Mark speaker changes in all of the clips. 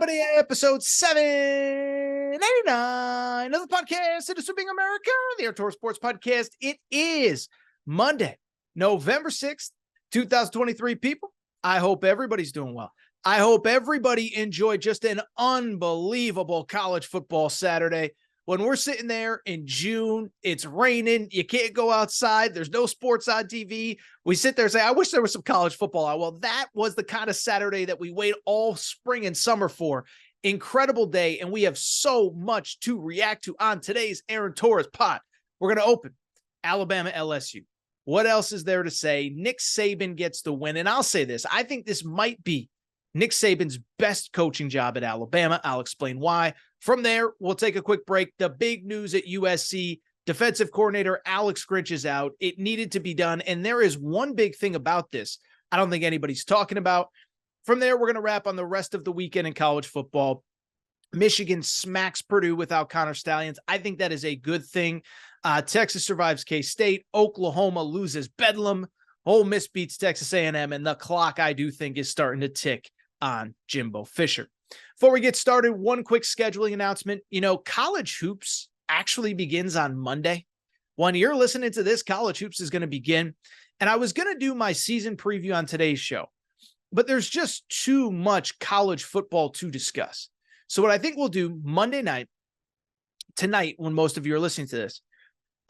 Speaker 1: Company, episode 789 of the podcast, It is Sweeping America, the ever.Torres Sports Podcast. It is Monday, November 6th, 2023, people. I hope everybody's doing well. I hope everybody enjoyed just an unbelievable college football Saturday. When we're sitting there in June, it's raining, you can't go outside, there's no sports on TV. We sit there and say, I wish there was some college football on. Well, that was the kind of Saturday that we wait all spring and summer for. Incredible day, and we have so much to react to on today's ever.Torres pod. We're going to open Alabama LSU. What else is there to say? Nick Saban gets the win, and I'll say this. I think this might be Nick Saban's best coaching job at Alabama. I'll explain why. From there, we'll take a quick break. The big news at USC, defensive coordinator Alex Grinch is out. It needed to be done, and there is one big thing about this I don't think anybody's talking about. From there, we're going to wrap on the rest of the weekend in college football. Michigan smacks Purdue without Connor Stalions. I think that is a good thing. Texas survives K-State. Oklahoma loses Bedlam. Ole Miss beats Texas A&M, and the clock, I do think, is starting to tick on Jimbo Fisher. Before we get started, one quick scheduling announcement. You know, college hoops actually begins on Monday. When you're listening to this, college hoops is going to begin. And I was going to do my season preview on today's show, but there's just too much college football to discuss. So what I think we'll do Monday night, tonight, when most of you are listening to this,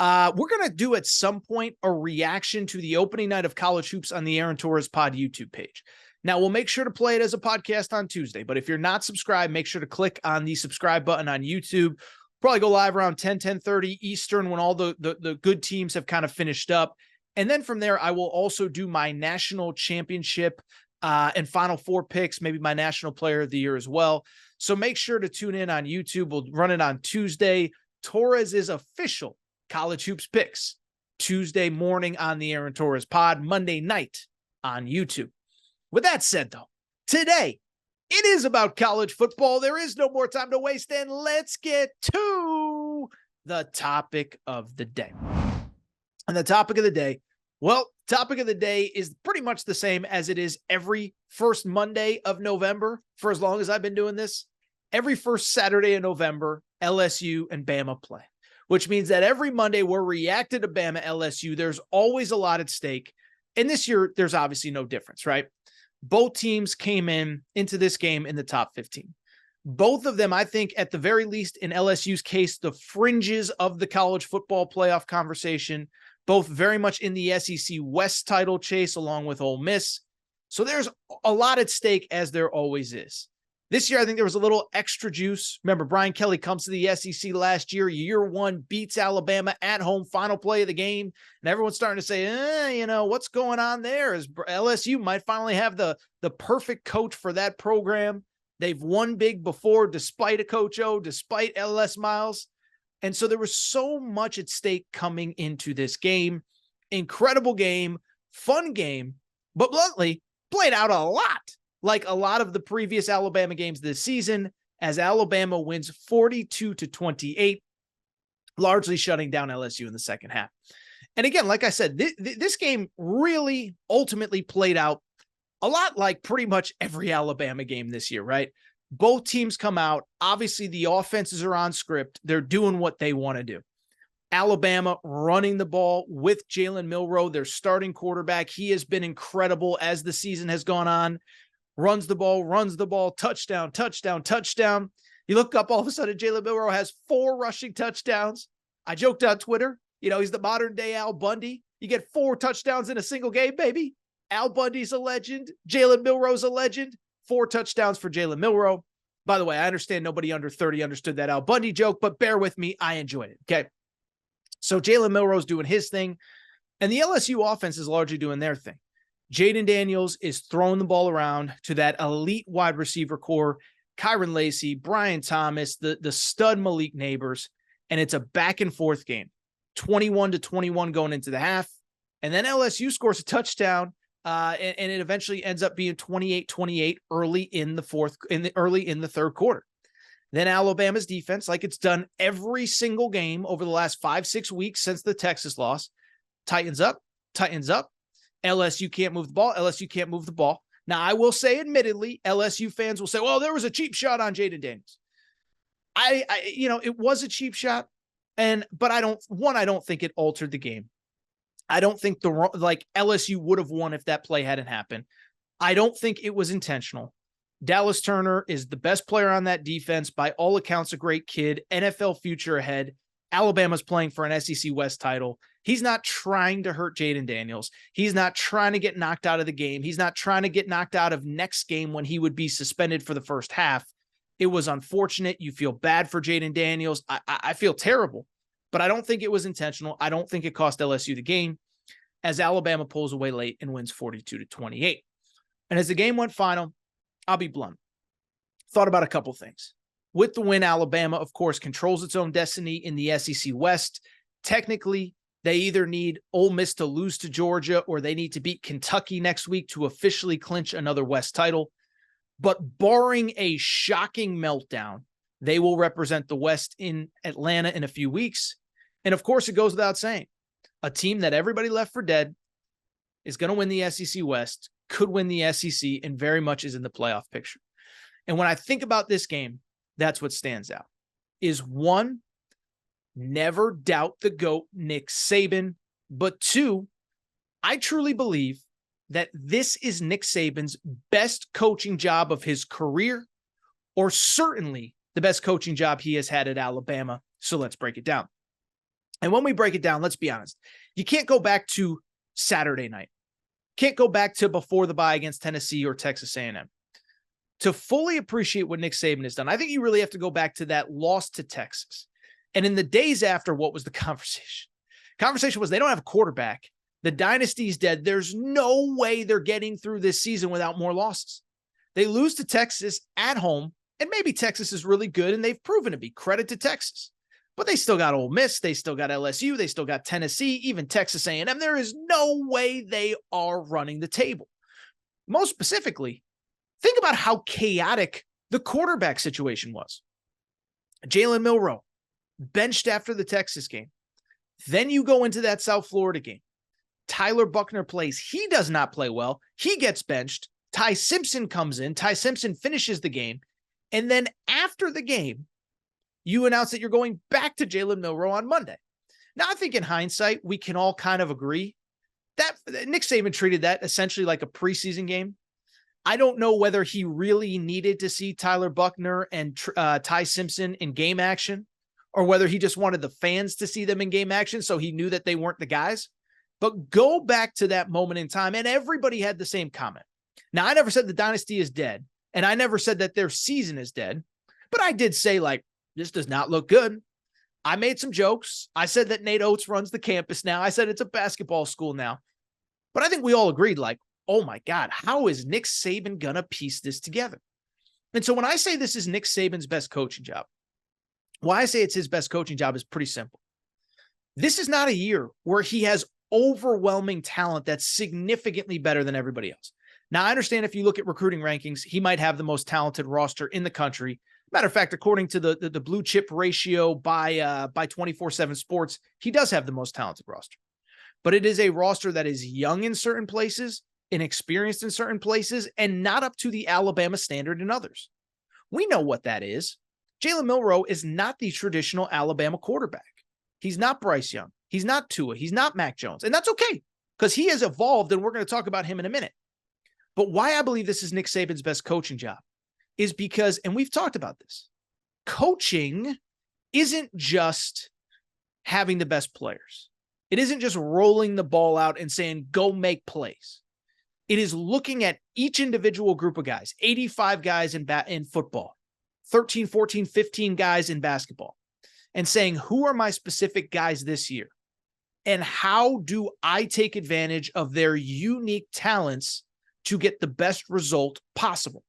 Speaker 1: we're going to do at some point a reaction to the opening night of college hoops on the ever.Torres pod YouTube page. Now, we'll make sure to play it as a podcast on Tuesday, but if you're not subscribed, make sure to click on the subscribe button on YouTube. Probably go live around 10:30 Eastern when all the good teams have kind of finished up. And then from there, I will also do my national championship and Final Four picks, maybe my national player of the year as well. So make sure to tune in on YouTube. We'll run it on Tuesday. Torres' official college hoops picks Tuesday morning on the ever.Torres pod, Monday night on YouTube. With that said, though, today it is about college football. There is no more time to waste, and let's get to the topic of the day. And the topic of the day, well, topic of the day is pretty much the same as it is every first Monday of November for as long as I've been doing this. Every first Saturday in November, LSU and Bama play, which means that every Monday we're reacting to Bama LSU. There's always a lot at stake. And this year, there's obviously no difference, right? Both teams came into this game in the top 15. Both of them, I think, at the very least, in LSU's case, the fringes of the college football playoff conversation, both very much in the SEC West title chase along with Ole Miss. So there's a lot at stake, as there always is. This year, I think there was a little extra juice. Remember, Brian Kelly comes to the SEC last year, year one, beats Alabama at home, final play of the game. And everyone's starting to say, what's going on there? Is LSU might finally have the perfect coach for that program. They've won big before, despite a Coach O, despite LS Miles. And so there was so much at stake coming into this game. Incredible game, fun game, but bluntly, played out a lot. Like a lot of the previous Alabama games this season, as Alabama wins 42-28, largely shutting down LSU in the second half. And again, like I said, this game really ultimately played out a lot like pretty much every Alabama game this year, right? Both teams come out. Obviously, the offenses are on script. They're doing what they want to do. Alabama running the ball with Jalen Milroe, their starting quarterback. He has been incredible as the season has gone on. Runs the ball, touchdown, touchdown, touchdown. You look up, all of a sudden, Jalen Milroe has 4 rushing touchdowns. I joked on Twitter, he's the modern day Al Bundy. You get 4 touchdowns in a single game, baby. Al Bundy's a legend. Jalen Milroe's a legend. 4 touchdowns for Jalen Milroe. By the way, I understand nobody under 30 understood that Al Bundy joke, but bear with me. I enjoyed it. Okay. So Jalen Milroe's doing his thing, and the LSU offense is largely doing their thing. Jaden Daniels is throwing the ball around to that elite wide receiver core, Kyron Lacey, Brian Thomas, the stud Malik Neighbors, and it's a back and forth game, 21-21 going into the half. And then LSU scores a touchdown, and it eventually ends up being 28-28 early in the third quarter. Then Alabama's defense, like it's done every single game over the last 5-6 weeks since the Texas loss, tightens up. LSU can't move the ball. Now, I will say, admittedly, LSU fans will say, well, there was a cheap shot on Jayden Daniels. It was a cheap shot. But I don't think it altered the game. I don't think LSU would have won if that play hadn't happened. I don't think it was intentional. Dallas Turner is the best player on that defense. By all accounts, a great kid, NFL future ahead. Alabama's playing for an SEC West title. He's not trying to hurt Jayden Daniels. He's not trying to get knocked out of the game. He's not trying to get knocked out of next game when he would be suspended for the first half. It was unfortunate. You feel bad for Jayden Daniels. I feel terrible, but I don't think it was intentional. I don't think it cost LSU the game, as Alabama pulls away late and wins 42-28. And as the game went final, I'll be blunt. Thought about a couple things. With the win, Alabama, of course, controls its own destiny in the SEC West. Technically, they either need Ole Miss to lose to Georgia or they need to beat Kentucky next week to officially clinch another West title. But barring a shocking meltdown, they will represent the West in Atlanta in a few weeks. And of course, it goes without saying, a team that everybody left for dead is going to win the SEC West, could win the SEC, and very much is in the playoff picture. And when I think about this game, that's what stands out. Is one, never doubt the GOAT, Nick Saban. But two, I truly believe that this is Nick Saban's best coaching job of his career, or certainly the best coaching job he has had at Alabama. So let's break it down. And when we break it down, let's be honest. You can't go back to Saturday night. Can't go back to before the bye against Tennessee or Texas A&M. To fully appreciate what Nick Saban has done, I think you really have to go back to that loss to Texas. And in the days after, what was the conversation? Conversation was they don't have a quarterback. The dynasty's dead. There's no way they're getting through this season without more losses. They lose to Texas at home, and maybe Texas is really good, and they've proven to be. Credit to Texas. But they still got Ole Miss. They still got LSU. They still got Tennessee, even Texas A&M. There is no way they are running the table. Most specifically, think about how chaotic the quarterback situation was. Jalen Milroe, benched after the Texas game. Then you go into that South Florida game. Tyler Buchner plays. He does not play well. He gets benched. Ty Simpson comes in. Ty Simpson finishes the game. And then after the game, you announce that you're going back to Jalen Milroe on Monday. Now, I think in hindsight, we can all kind of agree that Nick Saban treated that essentially like a preseason game. I don't know whether he really needed to see Tyler Buchner and Ty Simpson in game action, or whether he just wanted the fans to see them in game action so he knew that they weren't the guys. But go back to that moment in time, and everybody had the same comment. Now, I never said the dynasty is dead, and I never said that their season is dead, but I did say, this does not look good. I made some jokes. I said that Nate Oates runs the campus now. I said it's a basketball school now. But I think we all agreed, oh my God, how is Nick Saban going to piece this together? And so when I say this is Nick Saban's best coaching job, why I say it's his best coaching job is pretty simple. This is not a year where he has overwhelming talent that's significantly better than everybody else. Now, I understand if you look at recruiting rankings, he might have the most talented roster in the country. Matter of fact, according to the blue chip ratio by 24/7 Sports, he does have the most talented roster. But it is a roster that is young in certain places, inexperienced in certain places, and not up to the Alabama standard in others. We know what that is. Jalen Milroe is not the traditional Alabama quarterback. He's not Bryce Young. He's not Tua. He's not Mac Jones. And that's okay, because he has evolved, and we're going to talk about him in a minute. But why I believe this is Nick Saban's best coaching job is because, and we've talked about this, coaching isn't just having the best players. It isn't just rolling the ball out and saying, go make plays. It is looking at each individual group of guys, 85 guys in football, 13, 14, 15 guys in basketball, and saying, who are my specific guys this year? And how do I take advantage of their unique talents to get the best result possible?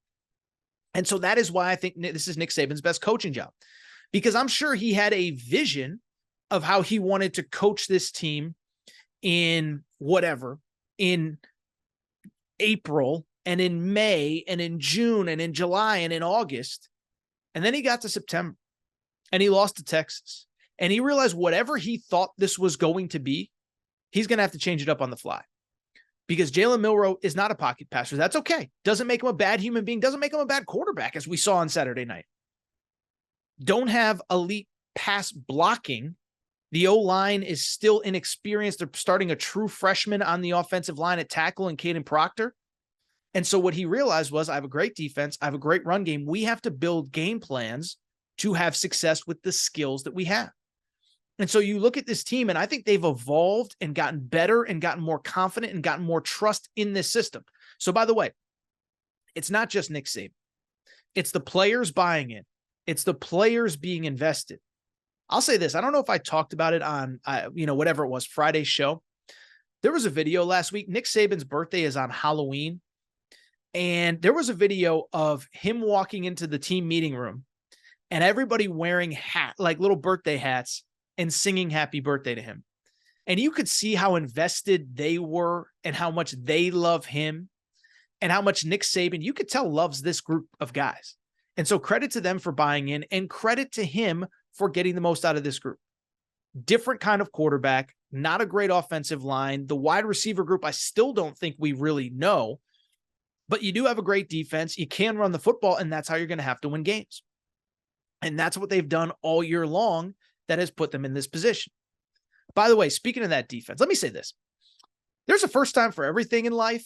Speaker 1: And so that is why I think this is Nick Saban's best coaching job, because I'm sure he had a vision of how he wanted to coach this team in April and in May and in June and in July and in August. And then he got to September and he lost to Texas, and he realized whatever he thought this was going to be, he's going to have to change it up on the fly. because Jalen Milroe is not a pocket passer. That's okay. Doesn't make him a bad human being. Doesn't make him a bad quarterback, as we saw on Saturday night. Don't have elite pass blocking. The O-line is still inexperienced. They're starting a true freshman on the offensive line at tackle in Caden Proctor. And so what he realized was, I have a great defense. I have a great run game. We have to build game plans to have success with the skills that we have. And so you look at this team, and I think they've evolved and gotten better and gotten more confident and gotten more trust in this system. So by the way, it's not just Nick Saban. It's the players buying in. It's the players being invested. I'll say this. I don't know if I talked about it on, whatever it was, Friday's show. There was a video last week. Nick Saban's birthday is on Halloween. And there was a video of him walking into the team meeting room and everybody wearing like little birthday hats and singing happy birthday to him. And you could see how invested they were and how much they love him and how much Nick Saban, you could tell, loves this group of guys. And so credit to them for buying in, and credit to him for getting the most out of this group. Different kind of quarterback, not a great offensive line. The wide receiver group, I still don't think we really know, but you do have a great defense. You can run the football, and that's how you're going to have to win games. And that's what they've done all year long that has put them in this position. By the way, speaking of that defense, let me say this. There's a first time for everything in life.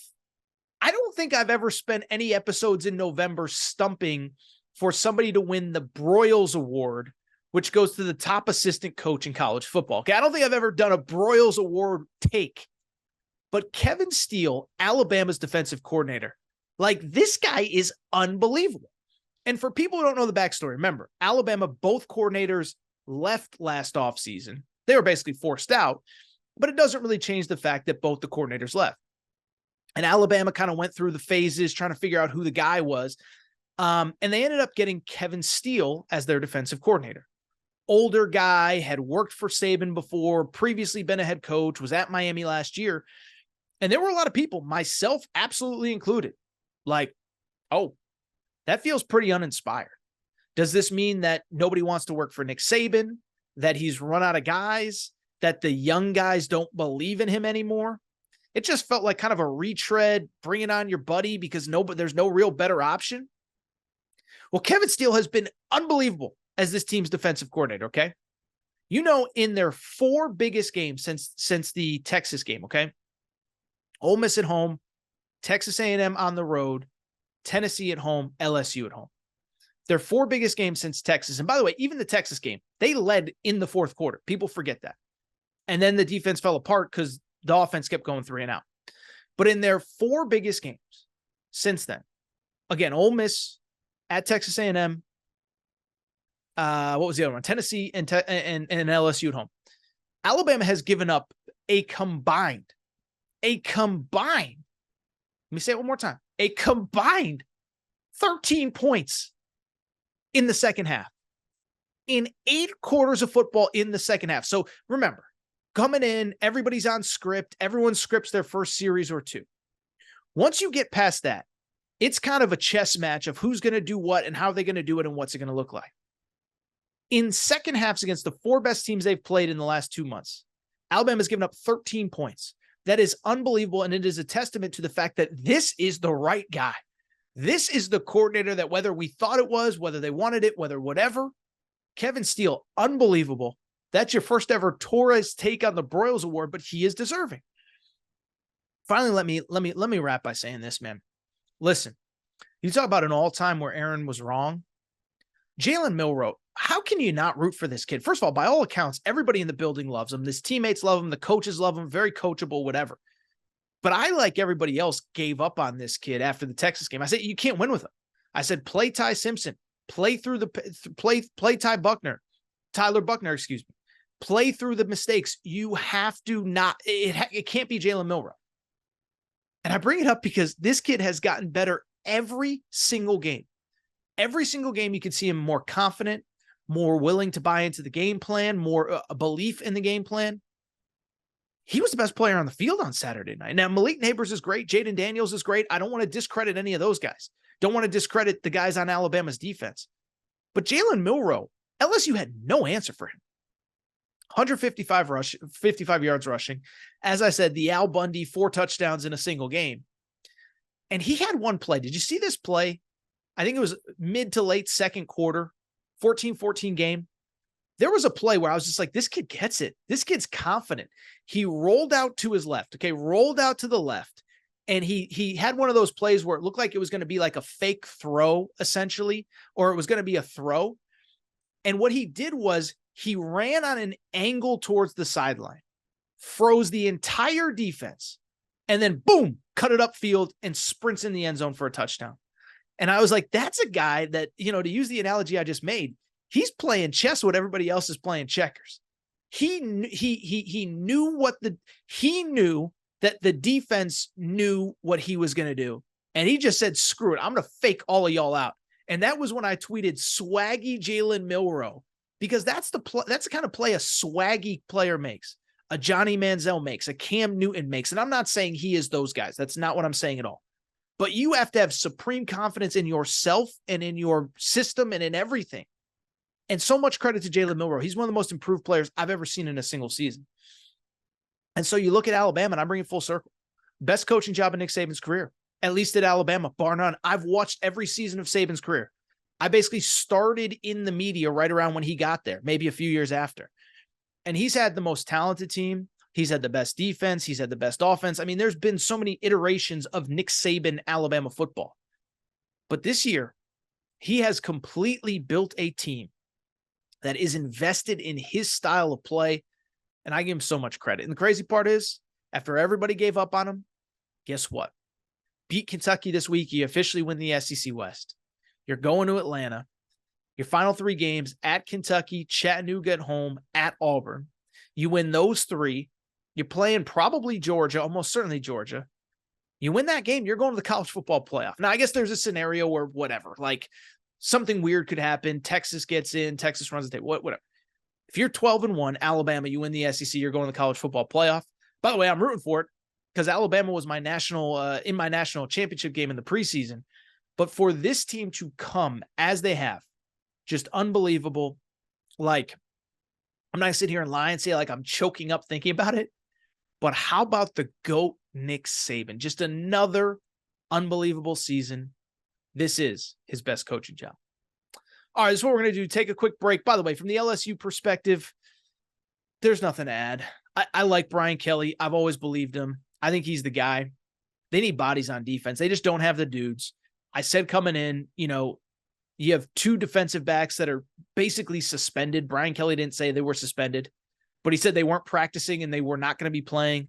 Speaker 1: I don't think I've ever spent any episodes in November stumping for somebody to win the Broyles Award, which goes to the top assistant coach in college football. Okay, I don't think I've ever done a Broyles Award take. But Kevin Steele, Alabama's defensive coordinator, like, this guy is unbelievable. And for people who don't know the backstory, remember, Alabama, both coordinators left last offseason. They were basically forced out, but it doesn't really change the fact that both the coordinators left. And Alabama kind of went through the phases trying to figure out who the guy was. And they ended up getting Kevin Steele as their defensive coordinator. Older guy, had worked for Saban before, previously been a head coach, was at Miami last year. And there were a lot of people, myself absolutely included, like, oh, that feels pretty uninspired. Does this mean that nobody wants to work for Nick Saban, that he's run out of guys, that the young guys don't believe in him anymore? It just felt like kind of a retread, bring it on your buddy because there's no real better option. Well, Kevin Steele has been unbelievable as this team's defensive coordinator, okay? You know, in their 4 biggest games since the Texas game, okay? Ole Miss at home, Texas A&M on the road, Tennessee at home, LSU at home. Their 4 biggest games since Texas. And by the way, even the Texas game, they led in the fourth quarter. People forget that. And then the defense fell apart because the offense kept going 3 and out. But in their 4 biggest games since then, again, Ole Miss at Texas A&M, what was the other one? Tennessee and LSU at home. Alabama has given up a combined, let me say it one more time, a combined 13 points in the second half, in 8 quarters of football in the second half. So remember, coming in, everybody's on script. Everyone scripts their first series or 2. Once you get past that, it's kind of a chess match of who's going to do what and how they're going to do it and what's it going to look like. In second halves against the 4 best teams they've played in the last 2 months, Alabama's given up 13 points. That is unbelievable, and it is a testament to the fact that this is the right guy. This is the coordinator that, whether we thought it was, whether they wanted it, whether whatever, Kevin Steele, unbelievable. That's your first ever Torres take on the Broyles Award, but he is deserving. Finally, let me wrap by saying this, man. Listen, you talk about an all-time where Aaron was wrong. Jalen Milroe, how can you not root for this kid? First of all, by all accounts, everybody in the building loves him. His teammates love him. The coaches love him. Very coachable, whatever. But I, like everybody else, gave up on this kid after the Texas game. I said, you can't win with him. I said, play Ty Simpson. Play through play Tyler Buckner, excuse me. Play through the mistakes. You have to not, it can't be Jalen Milroe. And I bring it up because this kid has gotten better every single game. Every single game you can see him more confident, more willing to buy into the game plan, more a belief in the game plan. He was the best player on the field on Saturday night. Now, Malik Neighbors is great. Jaden Daniels is great. I don't want to discredit any of those guys. Don't want to discredit the guys on Alabama's defense. But Jalen Milroe, LSU had no answer for him. 55 yards rushing. As I said, the Al Bundy 4 touchdowns in a single game. And he had one play. Did you see this play? I think it was mid to late second quarter, 14-14 game. There was a play where I was just like, this kid gets it. This kid's confident. He rolled out to his left. Okay, rolled out to the left. And he had one of those plays where it looked like it was going to be like a fake throw, essentially, or it was going to be a throw. And what he did was he ran on an angle towards the sideline, froze the entire defense, and then boom, cut it upfield and sprints in the end zone for a touchdown. And I was like, that's a guy that, to use the analogy I just made, he's playing chess when everybody else is playing checkers. He knew that the defense knew what he was going to do. And he just said, screw it. I'm going to fake all of y'all out. And that was when I tweeted swaggy Jalen Milroe, because that's the kind of play a swaggy player makes, a Johnny Manziel makes, a Cam Newton makes. And I'm not saying he is those guys. That's not what I'm saying at all. But you have to have supreme confidence in yourself and in your system and in everything. And so much credit to Jalen Milroe. He's one of the most improved players I've ever seen in a single season. And so you look at Alabama, and I'm bringing full circle. Best coaching job in Nick Saban's career, at least at Alabama, bar none. I've watched every season of Saban's career. I basically started in the media right around when he got there, maybe a few years after. And he's had the most talented team. He's had the best defense. He's had the best offense. I mean, there's been so many iterations of Nick Saban Alabama football. But this year, he has completely built a team that is invested in his style of play. And I give him so much credit. And the crazy part is, after everybody gave up on him, guess what? Beat Kentucky this week. You officially win the SEC West. You're going to Atlanta. Your final 3 games at Kentucky, Chattanooga at home, at Auburn. You win those 3. You're playing probably Georgia, almost certainly Georgia. You win that game, you're going to the college football playoff. Now, I guess there's a scenario where whatever, like something weird could happen. Texas gets in, Texas runs the tape, whatever. If you're 12-1, Alabama, you win the SEC, you're going to the college football playoff. By the way, I'm rooting for it because Alabama was my national championship game in the preseason. But for this team to come as they have, just unbelievable. Like, I'm not going to sit here and lie and say like I'm choking up thinking about it. But how about the GOAT Nick Saban? Just another unbelievable season. This is his best coaching job. All right, this is what we're going to do. Take a quick break. By the way, from the LSU perspective, there's nothing to add. I like Brian Kelly. I've always believed him. I think he's the guy. They need bodies on defense. They just don't have the dudes. I said coming in, you have 2 defensive backs that are basically suspended. Brian Kelly didn't say they were suspended, but he said they weren't practicing and they were not going to be playing.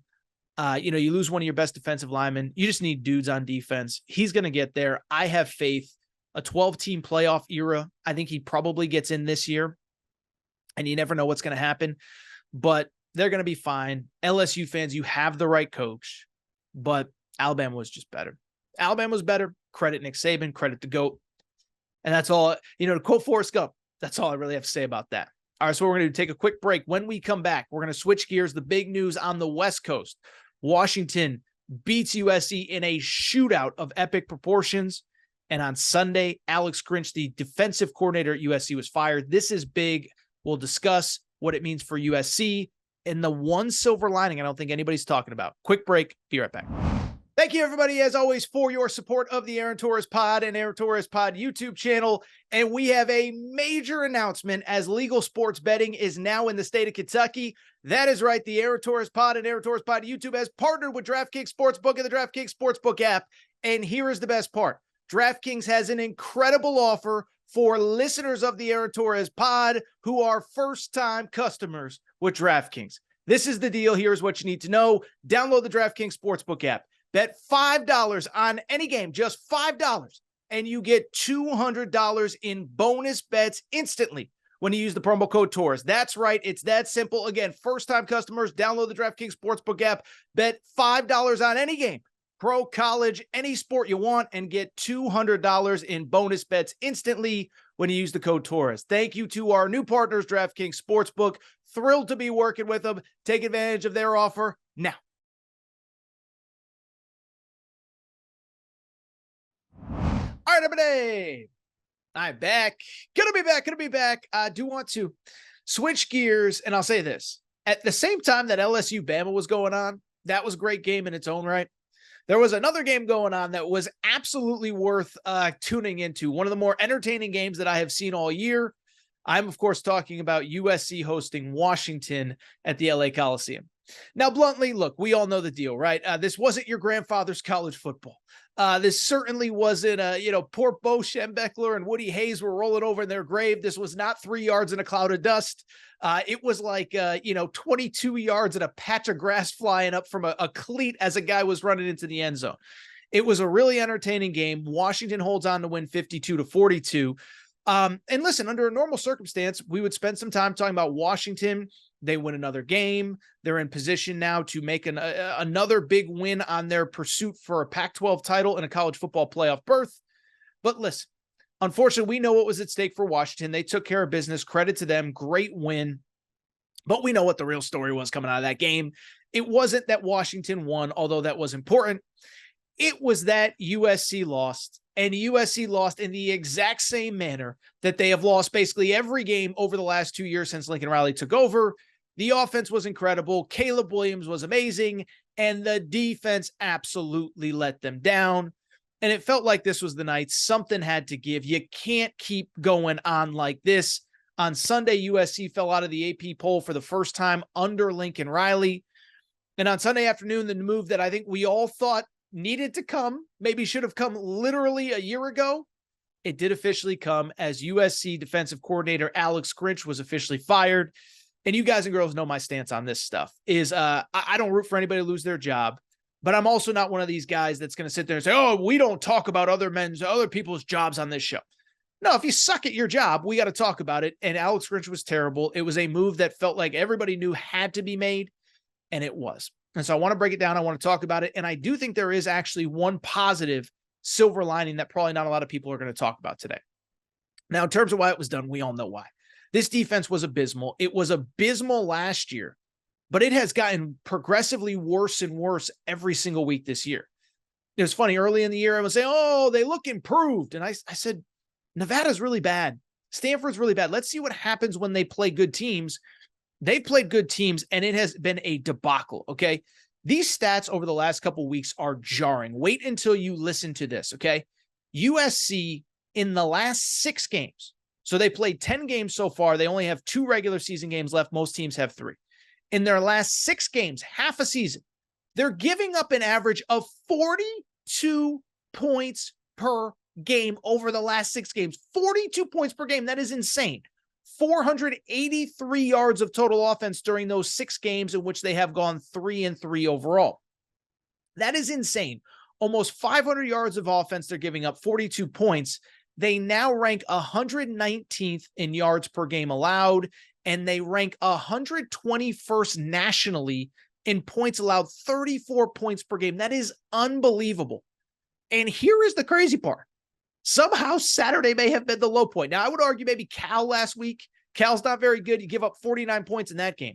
Speaker 1: You lose one of your best defensive linemen. You just need dudes on defense. He's going to get there. I have faith. A 12-team playoff era. I think he probably gets in this year, and you never know what's going to happen, but they're going to be fine. LSU fans, you have the right coach, but Alabama was just better. Alabama was better. Credit Nick Saban, credit the GOAT. And that's all, to quote Forrest Gump, that's all I really have to say about that. All right, so we're going to take a quick break. When we come back, we're going to switch gears. The big news on the West Coast. Washington beats USC in a shootout of epic proportions. And on Sunday, Alex Grinch, the defensive coordinator at USC, was fired. This is big. We'll discuss what it means for USC and the one silver lining I don't think anybody's talking about. Quick break. Be right back. Thank you, everybody, as always, for your support of the ever.Torres Pod and ever.Torres Pod YouTube channel. And we have a major announcement as legal sports betting is now in the state of Kentucky. That is right. The ever.Torres Pod and ever.Torres Pod YouTube has partnered with DraftKings Sportsbook and the DraftKings Sportsbook app. And here is the best part. DraftKings has an incredible offer for listeners of the ever.Torres Pod who are first-time customers with DraftKings. This is the deal. Here's what you need to know. Download the DraftKings Sportsbook app. Bet $5 on any game, just $5, and you get $200 in bonus bets instantly when you use the promo code Torres. That's right. It's that simple. Again, first-time customers, download the DraftKings Sportsbook app. Bet $5 on any game. Pro, college, any sport you want, and get $200 in bonus bets instantly when you use the code Torres. Thank you to our new partners, DraftKings Sportsbook. Thrilled to be working with them. Take advantage of their offer now. All right, everybody. I'm back. Gonna be back. I do want to Switch gears, and I'll say this. At the same time that LSU Bama was going on, that was a great game in its own right. There was another game going on that was absolutely worth tuning into. One of the more entertaining games that I have seen all year. I'm, of course, talking about USC hosting Washington at the LA Coliseum. Now, bluntly, look, we all know the deal, right? This wasn't your grandfather's college football. This certainly wasn't, poor Bo Schembechler and Woody Hayes were rolling over in their grave. This was not 3 yards in a cloud of dust. It was like, 22 yards and a patch of grass flying up from a cleat as a guy was running into the end zone. It was a really entertaining game. Washington holds on to win 52-42. And listen, under a normal circumstance, we would spend some time talking about Washington. They win another game. They're in position now to make another big win on their pursuit for a Pac-12 title and a college football playoff berth. But listen, unfortunately, we know what was at stake for Washington. They took care of business. Credit to them. Great win. But we know what the real story was coming out of that game. It wasn't that Washington won, although that was important. It was that USC lost, and USC lost in the exact same manner that they have lost basically every game over the last 2 years since Lincoln Riley took over. The offense was incredible. Caleb Williams was amazing, and the defense absolutely let them down. And it felt like this was the night something had to give. You can't keep going on like this. On Sunday, USC fell out of the AP poll for the first time under Lincoln Riley. And on Sunday afternoon, the move that I think we all thought needed to come, maybe should have come literally a year ago, it did officially come as USC defensive coordinator Alex Grinch was officially fired. And you guys and girls know my stance on this stuff is I don't root for anybody to lose their job, but I'm also not one of these guys that's going to sit there and say, oh, we don't talk about other people's jobs on this show. No, if you suck at your job, we got to talk about it. And Alex Grinch was terrible. It was a move that felt like everybody knew had to be made, and it was. And so I want to break it down. I want to talk about it. And I do think there is actually one positive silver lining that probably not a lot of people are going to talk about today. Now, in terms of why it was done, we all know why. This defense was abysmal. It was abysmal last year, but it has gotten progressively worse and worse every single week this year. It was funny. Early in the year, I was saying, oh, they look improved. And I said, Nevada's really bad. Stanford's really bad. Let's see what happens when they play good teams. They played good teams, and it has been a debacle, okay? These stats over the last couple of weeks are jarring. Wait until you listen to this, okay? USC in the last 6 games, so they played 10 games so far. They only have 2 regular season games left. Most teams have 3. In their last 6 games, half a season, they're giving up an average of 42 points per game over the last 6 games. 42 points per game. That is insane. 483 yards of total offense during those 6 games in which they have gone 3-3 overall. That is insane. Almost 500 yards of offense. They're giving up 42 points. They now rank 119th in yards per game allowed, and they rank 121st nationally in points allowed, 34 points per game. That is unbelievable. And here is the crazy part. Somehow Saturday may have been the low point. Now, I would argue maybe Cal last week. Cal's not very good. You give up 49 points in that game.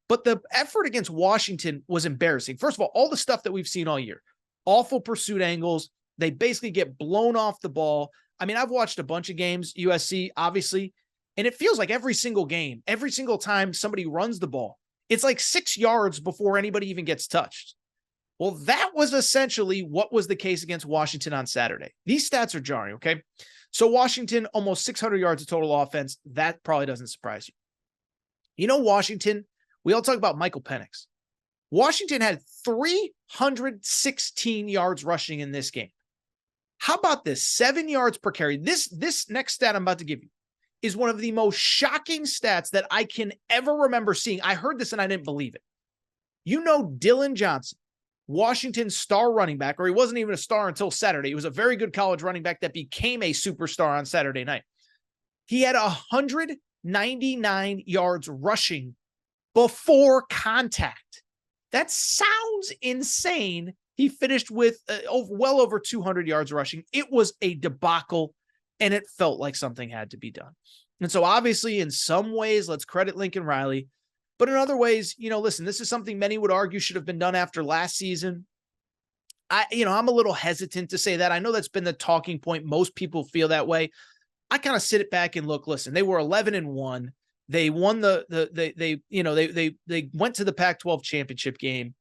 Speaker 1: But the effort against Washington was embarrassing. First of all the stuff that we've seen all year. Awful pursuit angles. They basically get blown off the ball. I mean, I've watched a bunch of games, USC, obviously, and it feels like every single game, every single time somebody runs the ball, it's like 6 yards before anybody even gets touched. Well, that was essentially what was the case against Washington on Saturday. These stats are jarring, okay? So Washington, almost 600 yards of total offense. That probably doesn't surprise you. You know, Washington, we all talk about Michael Penix. Washington had 316 yards rushing in this game. How about this? 7 yards per carry. This next stat I'm about to give you is one of the most shocking stats that I can ever remember seeing. I heard this and I didn't believe it. You know, Dylan Johnson, Washington's star running back, or he wasn't even a star until Saturday. He was a very good college running back that became a superstar on Saturday night. He had 199 yards rushing before contact. That sounds insane. He finished with well over 200 yards rushing. It was a debacle, and it felt like something had to be done. And so obviously, in some ways, let's credit Lincoln Riley. But in other ways, listen, this is something many would argue should have been done after last season. I'm a little hesitant to say that. I know that's been the talking point. Most people feel that way. I kind of sit it back and look, listen, they were 11-1. They won they went to the Pac-12 championship game.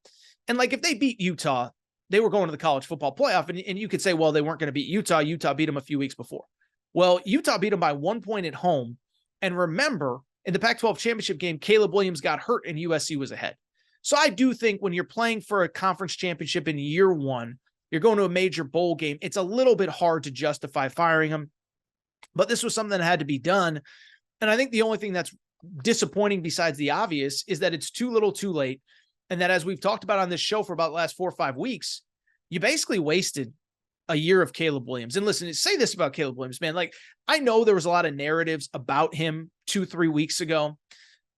Speaker 1: And like, if they beat Utah, they were going to the college football playoff. And you could say, well, they weren't going to beat Utah. Utah beat them a few weeks before. Well, Utah beat them by 1 point at home. And remember, in the Pac-12 championship game, Caleb Williams got hurt and USC was ahead. So I do think when you're playing for a conference championship in year one, you're going to a major bowl game, it's a little bit hard to justify firing him. But this was something that had to be done. And I think the only thing that's disappointing besides the obvious is that it's too little too late. And that, as we've talked about on this show for about the last 4 or 5 weeks, you basically wasted a year of Caleb Williams. And listen, say this about Caleb Williams, man. Like, I know there was a lot of narratives about him 2-3 weeks ago.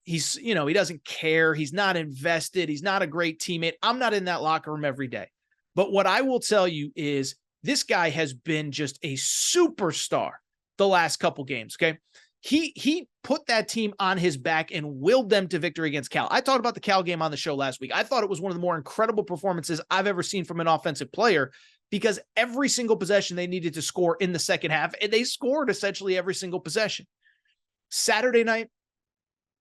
Speaker 1: He's, he doesn't care. He's not invested. He's not a great teammate. I'm not in that locker room every day. But what I will tell you is this guy has been just a superstar the last couple games, okay? He put that team on his back and willed them to victory against Cal. I talked about the Cal game on the show last week. I thought it was one of the more incredible performances I've ever seen from an offensive player, because every single possession they needed to score in the second half, and they scored essentially every single possession. Saturday night,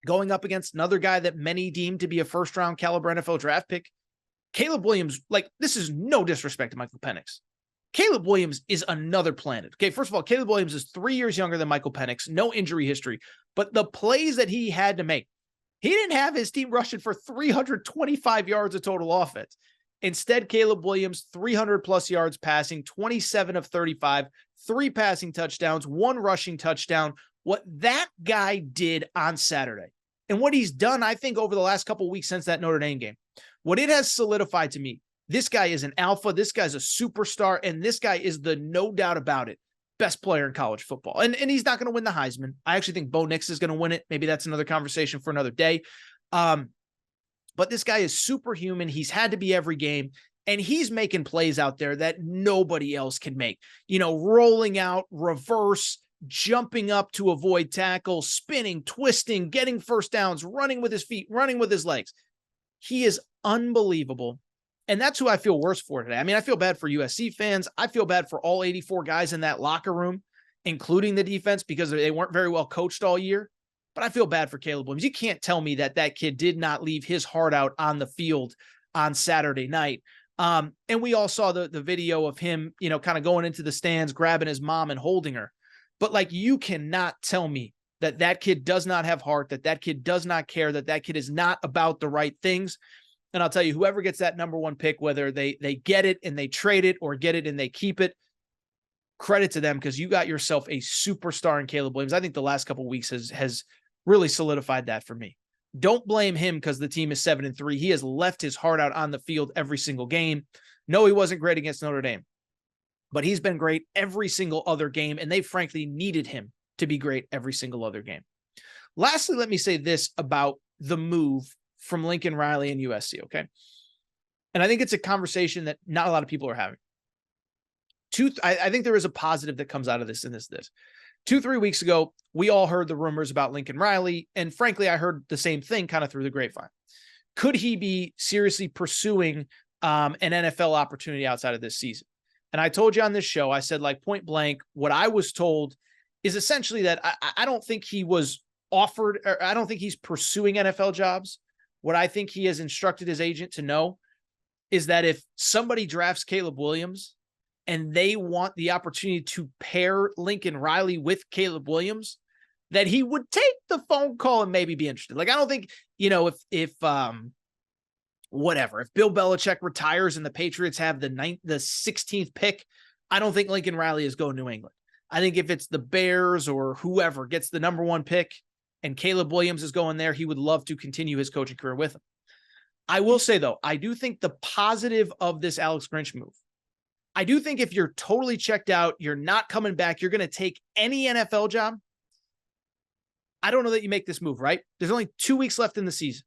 Speaker 1: going up against another guy that many deemed to be a first-round caliber NFL draft pick, Caleb Williams, like, this is no disrespect to Michael Penix. Caleb Williams is another planet. Okay, first of all, Caleb Williams is 3 years younger than Michael Penix, no injury history, but the plays that he had to make, he didn't have his team rushing for 325 yards of total offense. Instead, Caleb Williams, 300-plus yards passing, 27 of 35, 3 passing touchdowns, 1 rushing touchdown. What that guy did on Saturday, and what he's done, I think, over the last couple of weeks since that Notre Dame game, what it has solidified to me, this guy is an alpha, this guy's a superstar, and this guy is the, no doubt about it, best player in college football. And he's not going to win the Heisman. I actually think what.Next is going to win it. Maybe that's another conversation for another day. But this guy is superhuman. He's had to be every game, and he's making plays out there that nobody else can make. Rolling out, reverse, jumping up to avoid tackle, spinning, twisting, getting first downs, running with his feet, running with his legs. He is unbelievable. And that's who I feel worse for today. I mean, I feel bad for USC fans. I feel bad for all 84 guys in that locker room, including the defense, because they weren't very well coached all year. But I feel bad for Caleb Williams. You can't tell me that kid did not leave his heart out on the field on Saturday night. And we all saw the video of him, kind of going into the stands, grabbing his mom and holding her. But like, you cannot tell me that kid does not have heart, that kid does not care, that kid is not about the right things. And I'll tell you, whoever gets that number 1 pick, whether they get it and they trade it or get it and they keep it, credit to them, because you got yourself a superstar in Caleb Williams. I think the last couple of weeks has really solidified that for me. Don't blame him because the team is 7-3. He has left his heart out on the field every single game. No, he wasn't great against Notre Dame, but he's been great every single other game, and they frankly needed him to be great every single other game. Lastly, let me say this about the move from Lincoln Riley and USC, okay? And I think it's a conversation that not a lot of people are having. I think there is a positive that comes out of this, and this. 2-3 weeks ago, we all heard the rumors about Lincoln Riley, and frankly, I heard the same thing kind of through the grapevine. Could he be seriously pursuing an NFL opportunity outside of this season? And I told you on this show, I said, like, point blank, what I was told is essentially that I don't think he was offered, or I don't think he's pursuing NFL jobs. What I think he has instructed his agent to know is that if somebody drafts Caleb Williams and they want the opportunity to pair Lincoln Riley with Caleb Williams, that he would take the phone call and maybe be interested. Like, I don't think, if Bill Belichick retires and the Patriots have the 16th pick, I don't think Lincoln Riley is going to New England. I think if it's the Bears or whoever gets the number 1 pick and Caleb Williams is going there, he would love to continue his coaching career with him. I will say, though, I do think the positive of this Alex Grinch move, I do think if you're totally checked out, you're not coming back, you're going to take any NFL job, I don't know that you make this move, right? There's only 2 weeks left in the season.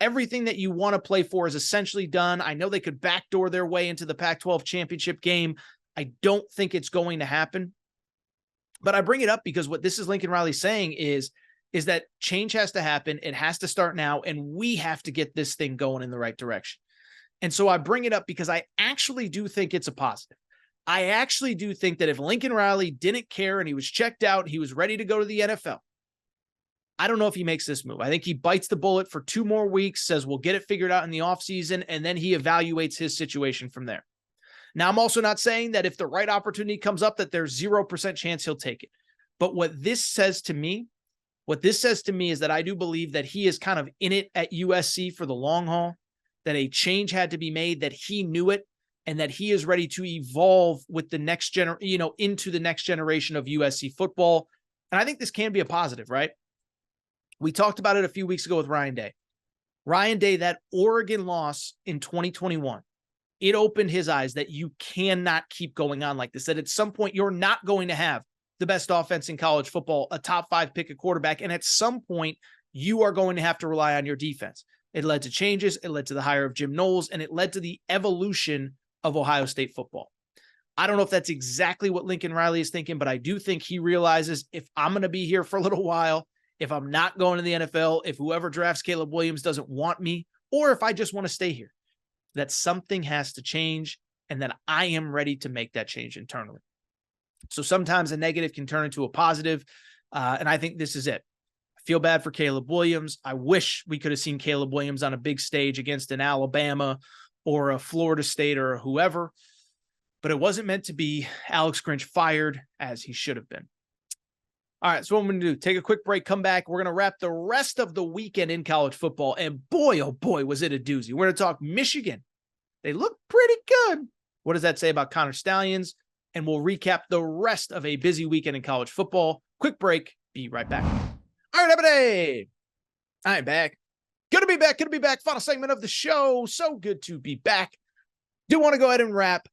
Speaker 1: Everything that you want to play for is essentially done. I know they could backdoor their way into the Pac-12 championship game. I don't think it's going to happen. But I bring it up because what this is Lincoln Riley saying is that change has to happen. It has to start now, and we have to get this thing going in the right direction. And so I bring it up because I actually do think it's a positive. I actually do think that if Lincoln Riley didn't care and he was checked out, he was ready to go to the NFL, I don't know if he makes this move. I think he bites the bullet for 2 more weeks, says we'll get it figured out in the offseason, and then he evaluates his situation from there. Now, I'm also not saying that if the right opportunity comes up that there's 0% chance he'll take it. But what this says to me is that I do believe that he is kind of in it at USC for the long haul, that a change had to be made, that he knew it, and that he is ready to evolve with the next into the next generation of USC football. And I think this can be a positive, right? We talked about it a few weeks ago with Ryan Day. Ryan Day, that Oregon loss in 2021, it opened his eyes that you cannot keep going on like this, that at some point you're not going to have the best offense in college football, a top 5 pick at quarterback, and at some point you are going to have to rely on your defense. It led to changes, it led to the hire of Jim Knowles, and it led to the evolution of Ohio State football. I don't know if that's exactly what Lincoln Riley is thinking, but I do think he realizes if I'm going to be here for a little while, if I'm not going to the NFL, if whoever drafts Caleb Williams doesn't want me, or if I just want to stay here, that something has to change and that I am ready to make that change internally. So sometimes a negative can turn into a positive, and I think this is it. I feel bad for Caleb Williams. I wish we could have seen Caleb Williams on a big stage against an Alabama or a Florida State or whoever, but it wasn't meant to be. Alex Grinch fired as he should have been. All right, so what I'm going to do, take a quick break, come back. We're going to wrap the rest of the weekend in college football, and boy, oh boy, was it a doozy. We're going to talk Michigan. They look pretty good. What does that say about Connor Stalions? And we'll recap the rest of a busy weekend in college football. Quick break. Be right back. All right, everybody. I'm back. Good to be back. Good to be back. Final segment of the show. So good to be back. Do want to go ahead and wrap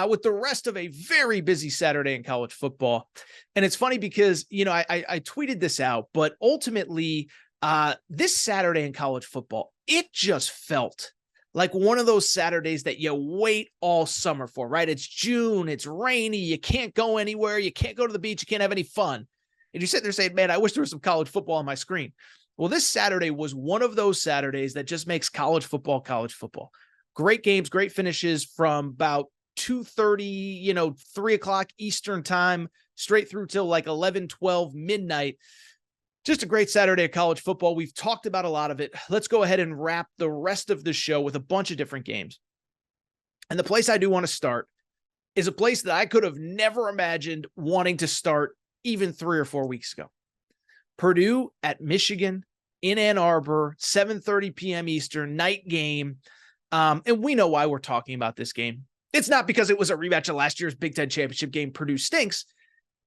Speaker 1: with the rest of a very busy Saturday in college football. And it's funny because, I tweeted this out, but ultimately this Saturday in college football, it just felt like one of those Saturdays that you wait all summer for, right? It's June, it's rainy, you can't go anywhere, you can't go to the beach, you can't have any fun. And you sit there saying, man, I wish there was some college football on my screen. Well, this Saturday was one of those Saturdays that just makes college football. Great games, great finishes from about 2:30, 3 o'clock Eastern time, straight through till like 11, 12, midnight. Just a great Saturday of college football. We've talked about a lot of it. Let's go ahead and wrap the rest of the show with a bunch of different games. And the place I do want to start is a place that I could have never imagined wanting to start even 3 or 4 weeks ago. Purdue at Michigan in Ann Arbor, 7:30 p.m. Eastern, night game. And we know why we're talking about this game. It's not because it was a rematch of last year's Big Ten championship game, Purdue stinks.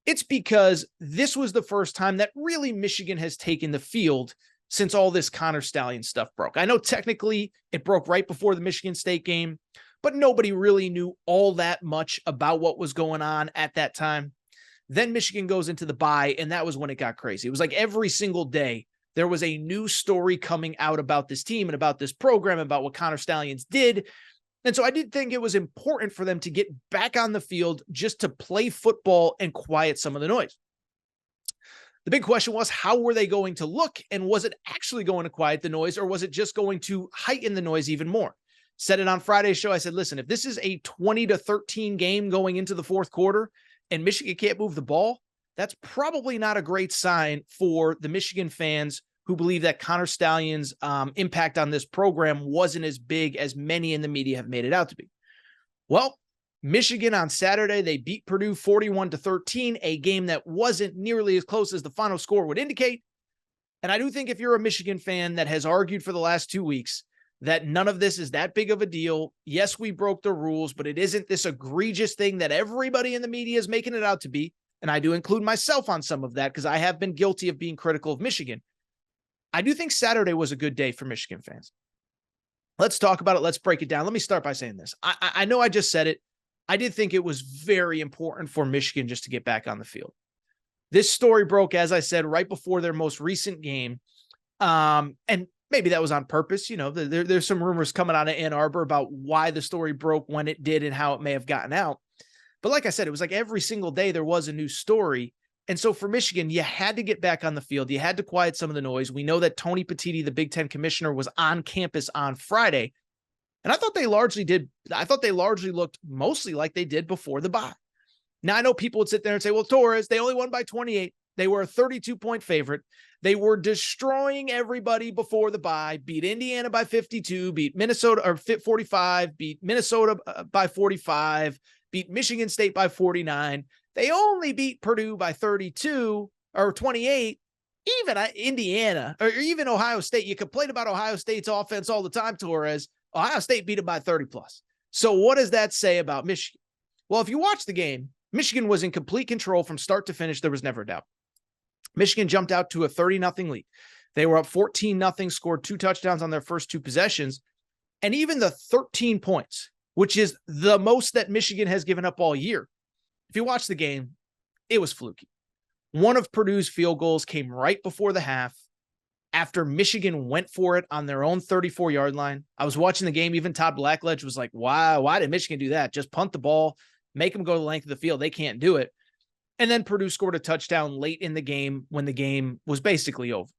Speaker 1: It's because this was the first time that really Michigan has taken the field since all this Connor Stalions stuff broke. I know technically it broke right before the Michigan State game, but nobody really knew all that much about what was going on at that time. Then Michigan goes into the bye, and that was when it got crazy. It was like every single day there was a new story coming out about this team and about this program, about what Connor Stalions did. And so I did think it was important for them to get back on the field just to play football and quiet some of the noise. The big question was, how were they going to look? And was it actually going to quiet the noise, or was it just going to heighten the noise even more? Said it on Friday's show. I said, listen, if this is a 20-13 game going into the fourth quarter and Michigan can't move the ball, that's probably not a great sign for the Michigan fans who believe that Connor Stalions' impact on this program wasn't as big as many in the media have made it out to be. Well, Michigan on Saturday, they beat Purdue 41-13, a game that wasn't nearly as close as the final score would indicate. And I do think if you're a Michigan fan that has argued for the last 2 weeks that none of this is that big of a deal, yes, we broke the rules, but it isn't this egregious thing that everybody in the media is making it out to be. And I do include myself on some of that because I have been guilty of being critical of Michigan. I do think Saturday was a good day for Michigan fans. Let's talk about it. Let's break it down. Let me start by saying this. I know I just said it. I did think it was very important for Michigan just to get back on the field. This story broke, as I said, right before their most recent game. And maybe that was on purpose. There's some rumors coming out of Ann Arbor about why the story broke when it did and how it may have gotten out. But like I said, it was like every single day there was a new story. And so for Michigan, you had to get back on the field. You had to quiet some of the noise. We know that Tony Petitti, the Big Ten commissioner, was on campus on Friday. And I thought they largely looked mostly like they did before the bye. Now, I know people would sit there and say, well, Torres, they only won by 28. They were a 32-point favorite. They were destroying everybody before the bye, beat Indiana by 52, beat Minnesota or 45, beat Minnesota by 45, beat Michigan State by 49. They only beat Purdue by 32 or 28. Even Indiana or even Ohio State, you complain about Ohio State's offense all the time, Torres. Ohio State beat them by 30 plus. So what does that say about Michigan? Well, if you watch the game, Michigan was in complete control from start to finish. There was never a doubt. Michigan jumped out to a 30-0 lead. They were up 14-0, scored 2 touchdowns on their first 2 possessions. And even the 13 points, which is the most that Michigan has given up all year. If you watch the game, it was fluky. One of Purdue's field goals came right before the half after Michigan went for it on their own 34-yard line. I was watching the game. Even Todd Blackledge was like, wow, why did Michigan do that? Just punt the ball, make them go the length of the field. They can't do it. And then Purdue scored a touchdown late in the game when the game was basically over.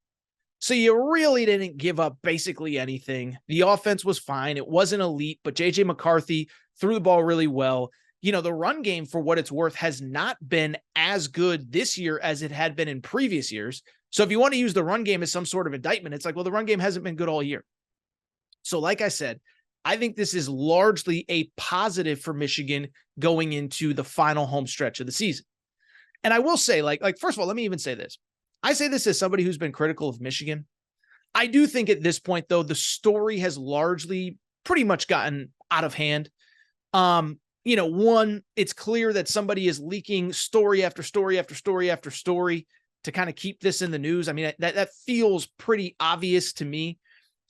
Speaker 1: So you really didn't give up basically anything. The offense was fine. It wasn't elite, but J.J. McCarthy threw the ball really well. You know, the run game, for what it's worth, has not been as good this year as it had been in previous years. So if you want to use the run game as some sort of indictment, it's like, well, the run game hasn't been good all year. So like I said, I think this is largely a positive for Michigan going into the final home stretch of the season. And I will say, like, first of all, let me even say this. I say this as somebody who's been critical of Michigan. I do think at this point, though, the story has largely pretty much gotten out of hand. You know, one, it's clear that somebody is leaking story after story after story after story to kind of keep this in the news. I mean, that feels pretty obvious to me.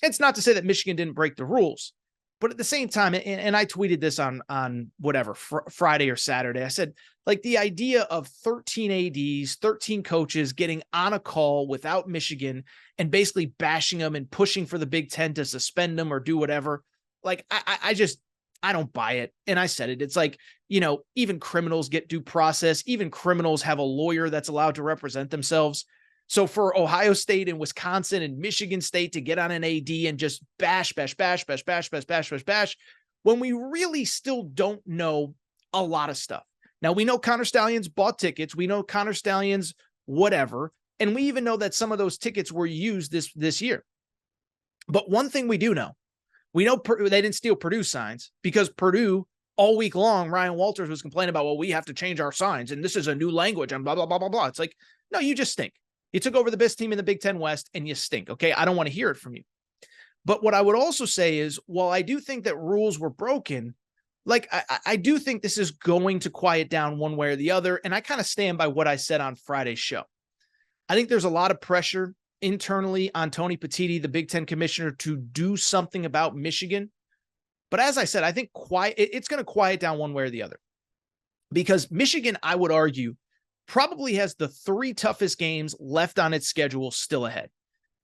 Speaker 1: It's not to say that Michigan didn't break the rules, but at the same time, and I tweeted this on whatever, Friday or Saturday, I said, like, the idea of 13 ADs, 13 coaches getting on a call without Michigan and basically bashing them and pushing for the Big Ten to suspend them or do whatever. Like, I don't buy it. And I said it. It's like, you know, even criminals get due process. Even criminals have a lawyer that's allowed to represent themselves. So for Ohio State and Wisconsin and Michigan State to get on an AD and just bash, when we really still don't know a lot of stuff. Now, we know Connor Stalions bought tickets. We know Connor Stalions, whatever. And we even know that some of those tickets were used this year. But one thing we do know, we know they didn't steal Purdue signs, because Purdue, all week long, Ryan Walters was complaining about, well, we have to change our signs and this is a new language and blah, blah, blah, blah, blah. It's like, no, you just stink. You took over the best team in the Big Ten West and you stink. Okay. I don't want to hear it from you. But what I would also say is, while I do think that rules were broken, like, I do think this is going to quiet down one way or the other. And I kind of stand by what I said on Friday's show. I think there's a lot of pressure internally on Tony Petitti, the Big Ten commissioner, to do something about Michigan. But as I said, I think it's going to quiet down one way or the other, because Michigan, I would argue, probably has the 3 toughest games left on its schedule still ahead.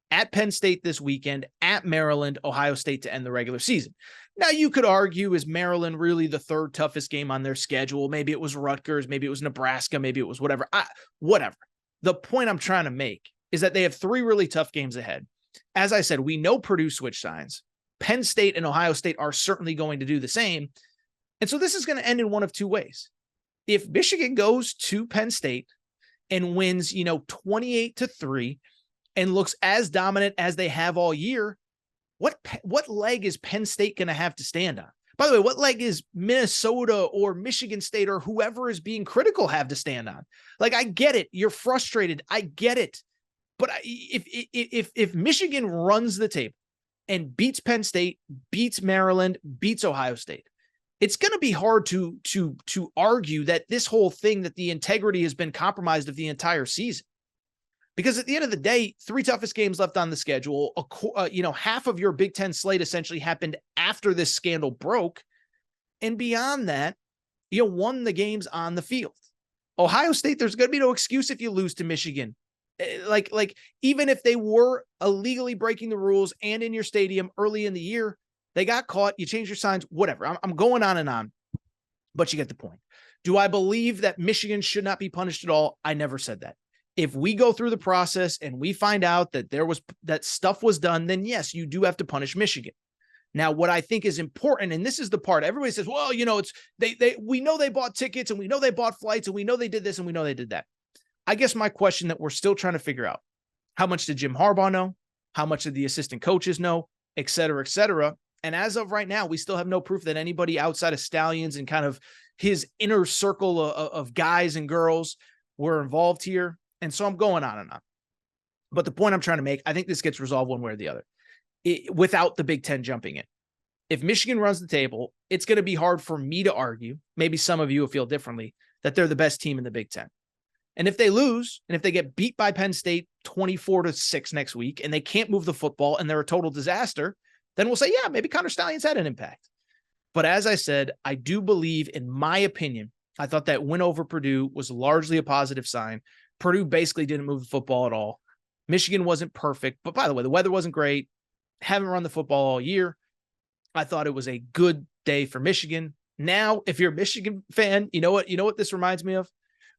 Speaker 1: At Penn State this weekend, at Maryland, Ohio State to end the regular season. Now, you could argue, is Maryland really the 3rd toughest game on their schedule? Maybe it was Rutgers, maybe it was Nebraska, maybe it was whatever. Whatever. The point I'm trying to make is that they have 3 really tough games ahead. As I said, we know Purdue switched signs. Penn State and Ohio State are certainly going to do the same. And so this is going to end in one of 2 ways. If Michigan goes to Penn State and wins, 28-3 and looks as dominant as they have all year, what leg is Penn State going to have to stand on? By the way, what leg is Minnesota or Michigan State or whoever is being critical have to stand on? Like, I get it. You're frustrated. I get it. But if Michigan runs the table and beats Penn State, beats Maryland, beats Ohio State, it's going to be hard to argue that this whole thing, that the integrity has been compromised of the entire season. Because at the end of the day, 3 toughest games left on the schedule, half of your Big Ten slate essentially happened after this scandal broke. And beyond that, you won the games on the field. Ohio State, there's going to be no excuse if you lose to Michigan. Like even if they were illegally breaking the rules and in your stadium early in the year, they got caught, you changed your signs, whatever. I'm going on, but you get the point. Do I believe that Michigan should not be punished at all? I never said that. If we go through the process and we find out that that stuff was done, then yes, you do have to punish Michigan. Now, what I think is important, and this is the part everybody says, well, it's we know they bought tickets and we know they bought flights and we know they did this and we know they did that. I guess my question that we're still trying to figure out, how much did Jim Harbaugh know? How much did the assistant coaches know? Et cetera, et cetera. And as of right now, we still have no proof that anybody outside of Stalions and kind of his inner circle of guys and girls were involved here. And so I'm going on and on. But the point I'm trying to make, I think this gets resolved one way or the other without the Big Ten jumping in. If Michigan runs the table, it's going to be hard for me to argue, maybe some of you will feel differently, that they're the best team in the Big Ten. And if they lose, and if they get beat by Penn State 24-6 next week, and they can't move the football and they're a total disaster, then we'll say, yeah, maybe Connor Stalions had an impact. But as I said, I do believe, in my opinion, I thought that win over Purdue was largely a positive sign. Purdue basically didn't move the football at all. Michigan wasn't perfect, but by the way, the weather wasn't great. Haven't run the football all year. I thought it was a good day for Michigan. Now, if you're a Michigan fan, you know what this reminds me of?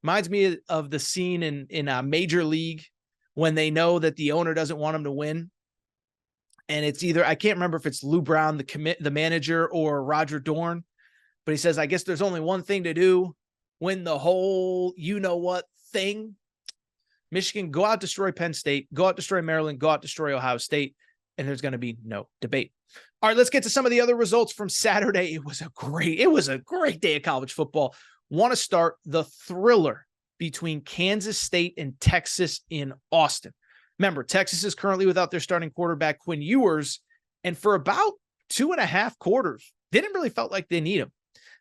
Speaker 1: Reminds me of the scene in a Major League when they know that the owner doesn't want them to win. And it's either, I can't remember if it's Lou Brown, the manager, or Roger Dorn, but he says, I guess there's only one thing to do, win the whole you-know-what thing. Michigan, go out, destroy Penn State, go out, destroy Maryland, go out, destroy Ohio State, and there's going to be no debate. All right, let's get to some of the other results from Saturday. It was a great day of college football. Want to start the thriller between Kansas State and Texas in Austin. Remember, Texas is currently without their starting quarterback, Quinn Ewers, and for about 2.5 quarters, didn't really felt like they need him.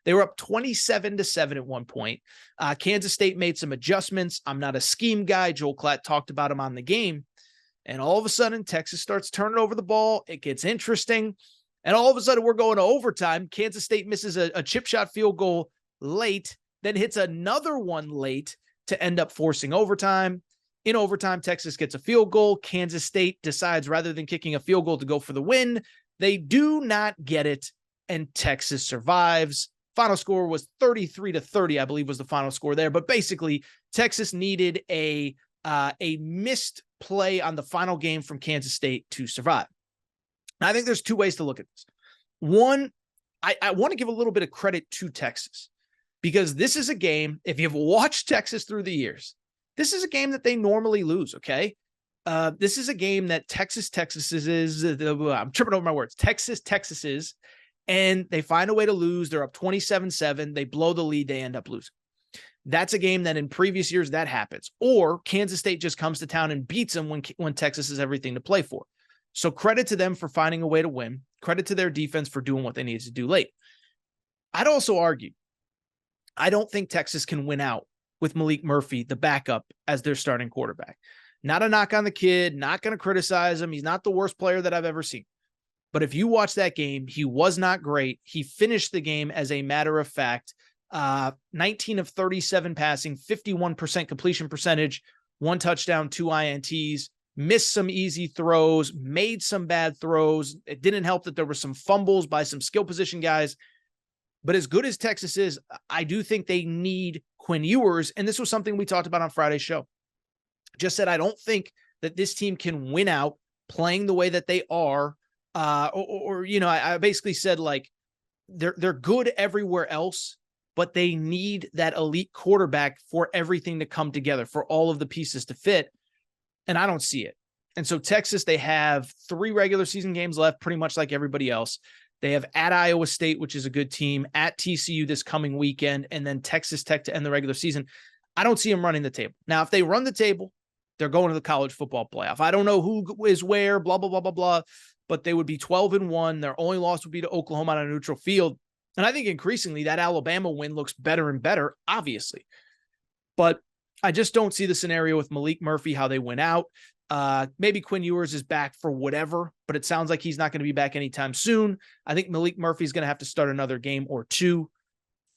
Speaker 1: They were up 27-7 at one point. Kansas State made some adjustments. I'm not a scheme guy. Joel Klatt talked about him on the game. And all of a sudden, Texas starts turning over the ball. It gets interesting. And all of a sudden, we're going to overtime. Kansas State misses a chip shot field goal late, then hits another one late to end up forcing overtime. In overtime, Texas gets a field goal. Kansas State decides, rather than kicking a field goal, to go for the win. They do not get it, and Texas survives. Final score was 33-30, I believe was the final score there. But basically, Texas needed a missed play on the final game from Kansas State to survive. Now, I think there's two ways to look at this. One, I want to give a little bit of credit to Texas, because this is a game, if you've watched Texas through the years, this is a game that they normally lose, okay? This is a game that Texas is, I'm tripping over my words, Texas is, and they find a way to lose. They're up 27-7. They blow the lead. They end up losing. That's a game that in previous years that happens. Or Kansas State just comes to town and beats them when Texas has everything to play for. So credit to them for finding a way to win. Credit to their defense for doing what they needed to do late. I'd also argue, I don't think Texas can win out with Malik Murphy, the backup, as their starting quarterback. Not a knock on the kid, not going to criticize him. He's not the worst player that I've ever seen. But if you watch that game, he was not great. He finished the game, as a matter of fact, 19 of 37 passing, 51% completion percentage, 1 touchdown, 2 INTs, missed some easy throws, made some bad throws. It didn't help that there were some fumbles by some skill position guys. But as good as Texas is, I do think they need Quinn Ewers. And this was something we talked about on Friday's show. Just said, I don't think that this team can win out playing the way that they are. I basically said, like, they're good everywhere else, but they need that elite quarterback for everything to come together, for all of the pieces to fit. And I don't see it. And so Texas, they have 3 regular season games left, pretty much like everybody else. They have at Iowa State, which is a good team, at TCU this coming weekend, and then Texas Tech to end the regular season. I don't see them running the table. Now, if they run the table, they're going to the college football playoff. I don't know who is where, blah, blah, blah, blah, blah, but they would be 12-1. Their only loss would be to Oklahoma on a neutral field. And I think increasingly that Alabama win looks better and better, obviously. But I just don't see the scenario with Malik Murphy, how they win out. Maybe Quinn Ewers is back for whatever, but it sounds like he's not going to be back anytime soon. I think Malik Murphy is going to have to start another game or 2.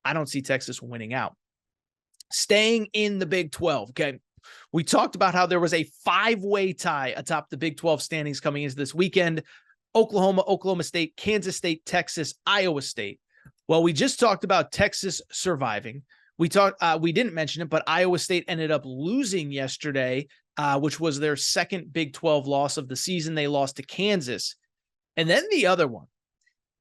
Speaker 1: I don't see Texas winning out. Staying in the Big 12, okay? We talked about how there was a 5-way tie atop the Big 12 standings coming into this weekend. Oklahoma, Oklahoma State, Kansas State, Texas, Iowa State. Well, we just talked about Texas surviving. We didn't mention it, but Iowa State ended up losing yesterday, which was their second Big 12 loss of the season. They lost to Kansas. And then the other one,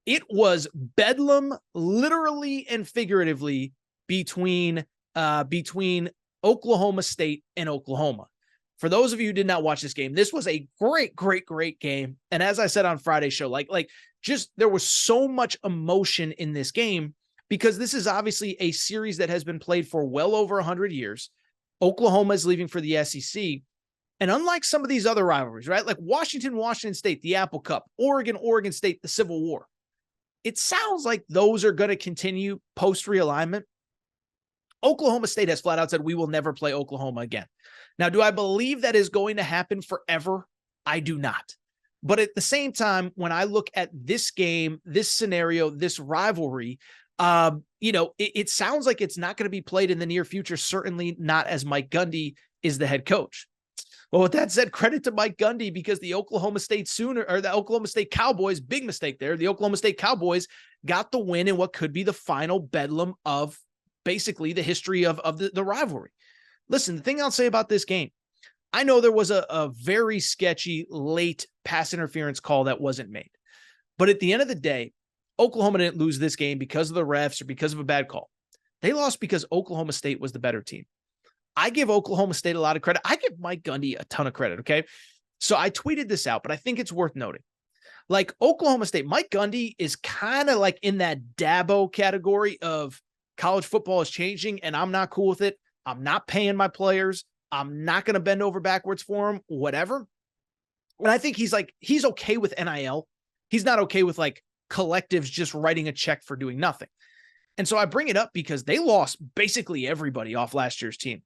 Speaker 1: it was Bedlam, literally and figuratively, between Oklahoma State and Oklahoma. For those of you who did not watch this game, this was a great, great, great game. And as I said on Friday's show, just there was so much emotion in this game because this is obviously a series that has been played for well over 100 years. Oklahoma is leaving for the SEC. And unlike some of these other rivalries, right? Like Washington State, the Apple Cup, Oregon State, the Civil War. It sounds like those are going to continue post realignment. Oklahoma State has flat out said, we will never play Oklahoma again. Now, do I believe that is going to happen forever? I do not. But at the same time, when I look at this game, this scenario, this rivalry, it sounds like it's not going to be played in the near future, certainly not as Mike Gundy is the head coach. Well, with that said, credit to Mike Gundy because the Oklahoma State Cowboys, big mistake there. The Oklahoma State Cowboys got the win in what could be the final bedlam of basically the history of the rivalry. Listen, the thing I'll say about this game, I know there was a very sketchy late pass interference call that wasn't made. But at the end of the day, Oklahoma didn't lose this game because of the refs or because of a bad call. They lost because Oklahoma State was the better team. I give Oklahoma State a lot of credit. I give Mike Gundy a ton of credit, okay? So I tweeted this out, but I think it's worth noting. Like Oklahoma State, Mike Gundy is kind of like in that Dabo category of college football is changing and I'm not cool with it. I'm not paying my players. I'm not going to bend over backwards for them, whatever. And I think he's okay with NIL. He's not okay with like collectives just writing a check for doing nothing. And so I bring it up because they lost basically everybody off last year's team.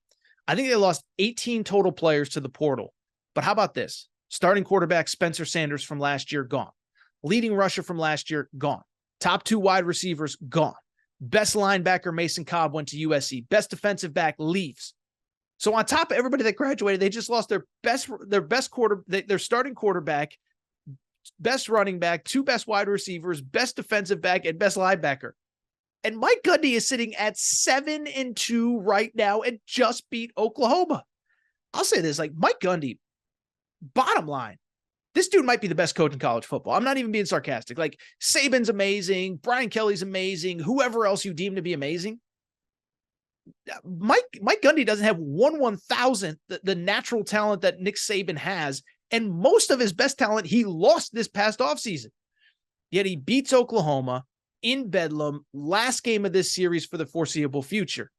Speaker 1: I think they lost 18 total players to the portal. But how about this? Starting quarterback Spencer Sanders from last year, gone. Leading rusher from last year, gone. Top 2 wide receivers, gone. Best linebacker Mason Cobb went to USC. Best defensive back leaves. So on top of everybody that graduated, they just lost their starting quarterback, best running back, 2 best wide receivers, best defensive back, and best linebacker. And Mike Gundy is sitting at 7-2 right now and just beat Oklahoma. I'll say this, like Mike Gundy, bottom line, this dude might be the best coach in college football. I'm not even being sarcastic. Like Saban's amazing. Brian Kelly's amazing. Whoever else you deem to be amazing. Mike Gundy doesn't have 1/1000th the natural talent that Nick Saban has. And most of his best talent, he lost this past offseason. Yet he beats Oklahoma in Bedlam, last game of this series for the foreseeable future.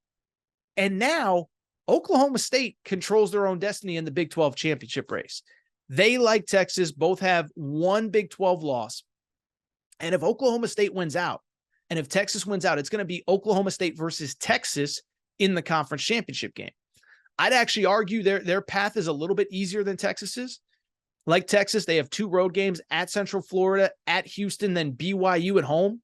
Speaker 1: And now Oklahoma State controls their own destiny in the Big 12 championship race. They, like Texas, both have 1 Big 12 loss. And if Oklahoma State wins out, and if Texas wins out, it's going to be Oklahoma State versus Texas in the conference championship game. I'd actually argue their path is a little bit easier than Texas's. Like Texas, they have 2 road games at Central Florida, at Houston, then BYU at home.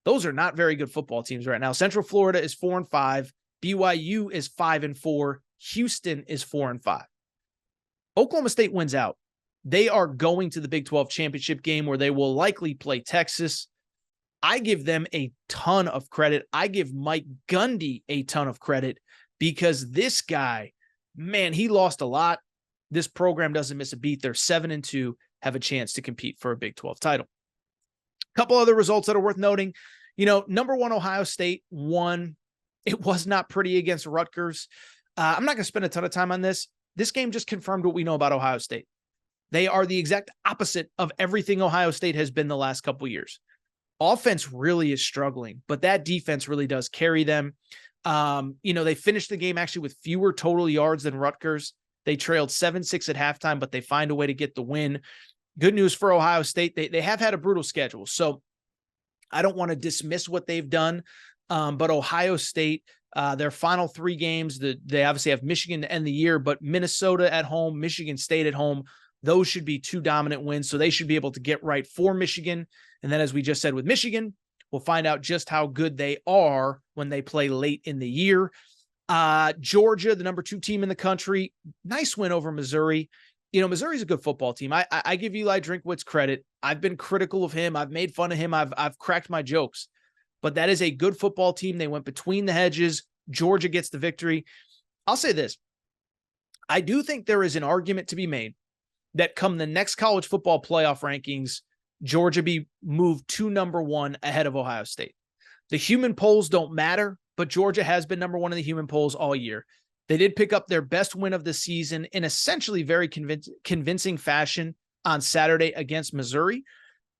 Speaker 1: Those are not very good football teams right now. Central Florida is 4-5. BYU is 5-4. Houston is 4-5. Oklahoma State wins out. They are going to the Big 12 championship game where they will likely play Texas. I give them a ton of credit. I give Mike Gundy a ton of credit because this guy, man, he lost a lot. This program doesn't miss a beat. They're 7-2, have a chance to compete for a Big 12 title. A couple other results that are worth noting. Number 1 Ohio State won. It was not pretty against Rutgers. I'm not going to spend a ton of time on this. This game just confirmed what we know about Ohio State. They are the exact opposite of everything Ohio State has been the last couple of years. Offense really is struggling, but that defense really does carry them. They finished the game actually with fewer total yards than Rutgers. They trailed 7-6 at halftime, but they find a way to get the win. Good news for Ohio State. They have had a brutal schedule, so I don't want to dismiss what they've done. But Ohio State, their final 3 games, they obviously have Michigan to end the year, but Minnesota at home, Michigan State at home, those should be 2 dominant wins. So they should be able to get right for Michigan. And then as we just said with Michigan, we'll find out just how good they are when they play late in the year. Georgia, the number 2 team in the country, nice win over Missouri. Missouri's a good football team. I give Eli Drinkwitz credit. I've been critical of him. I've made fun of him. I've cracked my jokes. But that is a good football team. They went between the hedges. Georgia gets the victory. I'll say this. I do think there is an argument to be made that come the next college football playoff rankings, Georgia be moved to number 1 ahead of Ohio State. The human polls don't matter, but Georgia has been number 1 in the human polls all year. They did pick up their best win of the season in essentially very convincing fashion on Saturday against Missouri.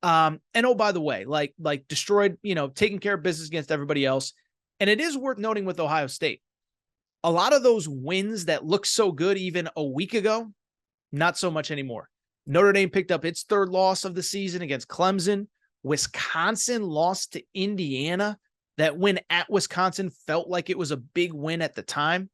Speaker 1: And oh, by the way, like destroyed, taking care of business against everybody else. And it is worth noting with Ohio State, a lot of those wins that looked so good even a week ago, not so much anymore. Notre Dame picked up its third loss of the season against Clemson. Wisconsin lost to Indiana. That win at Wisconsin felt like it was a big win at the time.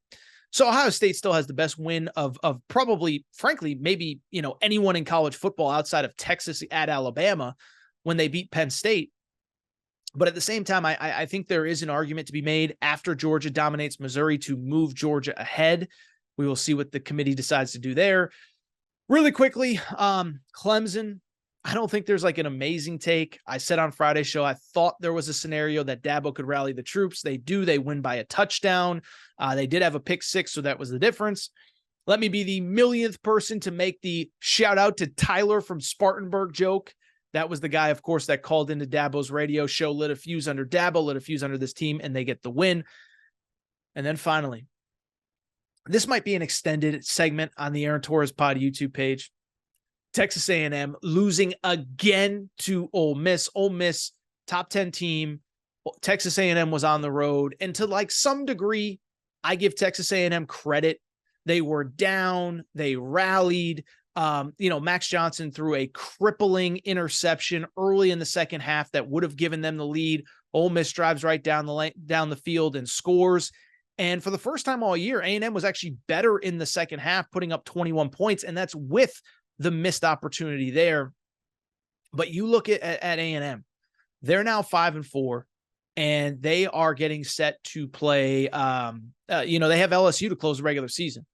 Speaker 1: So Ohio State still has the best win of probably, frankly, maybe, anyone in college football outside of Texas at Alabama when they beat Penn State. But at the same time, I think there is an argument to be made after Georgia dominates Missouri to move Georgia ahead. We will see what the committee decides to do there. Really quickly, Clemson, I don't think there's like an amazing take. I said on Friday's show, I thought there was a scenario that Dabo could rally the troops. They do. They win by a touchdown. They did have a pick six, so that was the difference. Let me be the millionth person to make the shout out to Tyler from Spartanburg joke. That was the guy, of course, that called into Dabo's radio show, lit a fuse under Dabo, lit a fuse under this team, and they get the win. And then finally, this might be an extended segment on the ever.Torres pod YouTube page. Texas A&M losing again to Ole Miss. Ole Miss, top 10 team. Texas A&M was on the road. And to like some degree, I give Texas A&M credit. They were down. They rallied. Max Johnson threw a crippling interception early in the second half that would have given them the lead. Ole Miss drives right down the field and scores. And for the first time all year, A&M was actually better in the second half, putting up 21 points. And that's with the missed opportunity there. But you look at A&M, they're now 5-4, and they are getting set to play. They have LSU to close the regular season.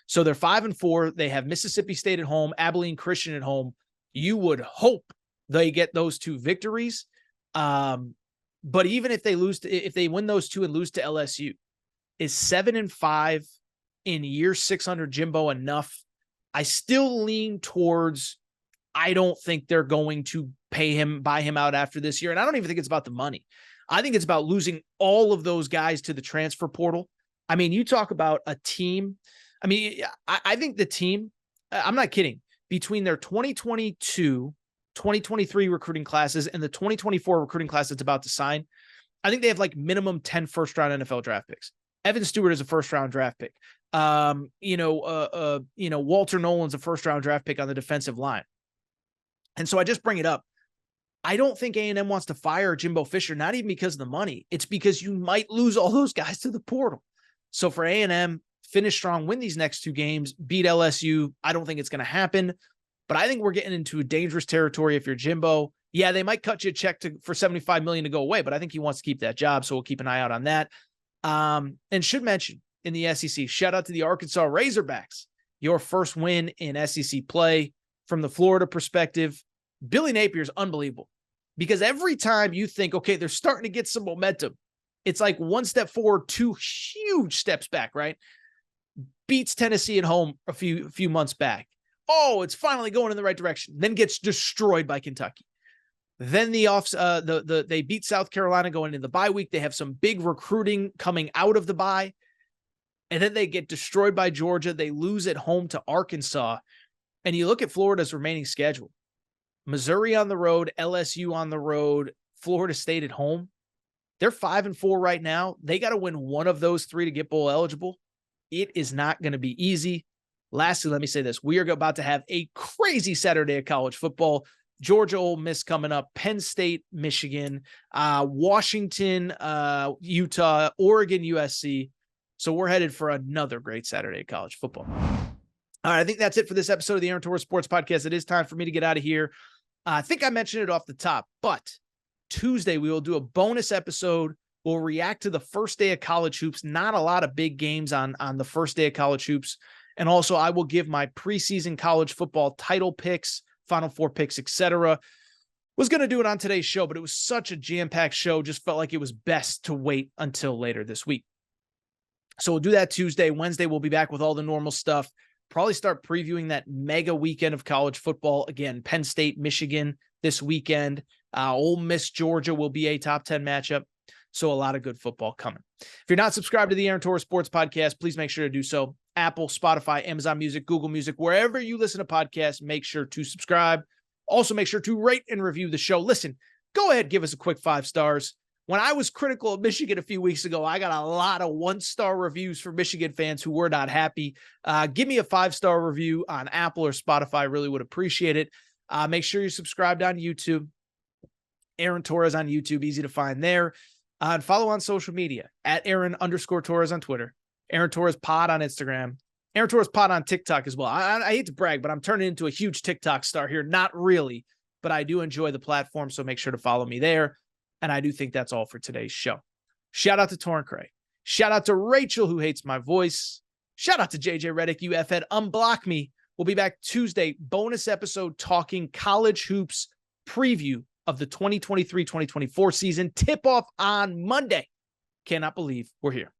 Speaker 1: So they're 5-4. They have Mississippi State at home, Abilene Christian at home. You would hope they get those two victories. But even if they win those two and lose to LSU, is 7-5 in year 600 Jimbo enough? I still lean towards, I don't think they're going to buy him out after this year. And I don't even think it's about the money. I think it's about losing all of those guys to the transfer portal. I mean, you talk about a team. I mean, I think the team, I'm not kidding, between their 2022, 2023 recruiting classes and the 2024 recruiting class that's about to sign, I think they have like minimum 10 first-round NFL draft picks. Evan Stewart is a first-round draft pick. Walter Nolan's a first-round draft pick on the defensive line. And so I just bring it up. I don't think A&M wants to fire Jimbo Fisher, not even because of the money. It's because you might lose all those guys to the portal. So for A&M, finish strong, win these next two games, beat LSU. I don't think it's going to happen, but I think we're getting into a dangerous territory if you're Jimbo. Yeah, they might cut you a check for $75 million to go away, but I think he wants to keep that job, so we'll keep an eye out on that. And should mention in the SEC, shout out to the Arkansas Razorbacks, your first win in SEC play. From the Florida perspective, Billy Napier's unbelievable, because every time you think, okay, they're starting to get some momentum, it's like one step forward, two huge steps back, right? Beats Tennessee at home a few months back. Oh, it's finally going in the right direction. Then gets destroyed by Kentucky. Then they beat South Carolina going into the bye week. They have some big recruiting coming out of the bye. And then they get destroyed by Georgia. They lose at home to Arkansas. And you look at Florida's remaining schedule. Missouri on the road, LSU on the road, Florida State at home. They're 5-4 right now. They got to win one of those three to get bowl eligible. It is not going to be easy. Lastly, let me say this. We are about to have a crazy Saturday of college football. Georgia, Ole Miss coming up, Penn State, Michigan, Washington, Utah, Oregon, USC. So we're headed for another great Saturday of college football. All right, I think that's it for this episode of the ever.Torres Sports Podcast. It is time for me to get out of here. I think I mentioned it off the top, but Tuesday we will do a bonus episode. We'll react to the first day of college hoops. Not a lot of big games on the first day of college hoops. And also I will give my preseason college football title picks, Final Four picks, etc. Was going to do it on today's show, but it was such a jam-packed show. Just felt like it was best to wait until later this week. So we'll do that Tuesday. Wednesday, we'll be back with all the normal stuff. Probably start previewing that mega weekend of college football. Again, Penn State, Michigan this weekend. Ole Miss, Georgia will be a top 10 matchup. So a lot of good football coming. If you're not subscribed to the ever.Torres Sports Podcast, please make sure to do so. Apple, Spotify, Amazon Music, Google Music, wherever you listen to podcasts, make sure to subscribe. Also, make sure to rate and review the show. Listen, go ahead, give us a quick 5 stars. When I was critical of Michigan a few weeks ago, I got a lot of 1-star reviews from Michigan fans who were not happy. Give me a 5-star review on Apple or Spotify. Really would appreciate it. Make sure you're subscribed on YouTube. ever.Torres on YouTube, easy to find there. And follow on social media at Aaron_Torres on Twitter, ever.Torres Pod on Instagram, ever.Torres Pod on TikTok as well. I hate to brag, but I'm turning into a huge TikTok star here. Not really, but I do enjoy the platform, so make sure to follow me there. And I do think that's all for today's show. Shout out to Torrin Cray. Shout out to Rachel, who hates my voice. Shout out to JJ Redick, you F-head. Unblock me. We'll be back Tuesday. Bonus episode talking college hoops preview of the 2023-2024 season. Tip off on Monday. Cannot believe we're here.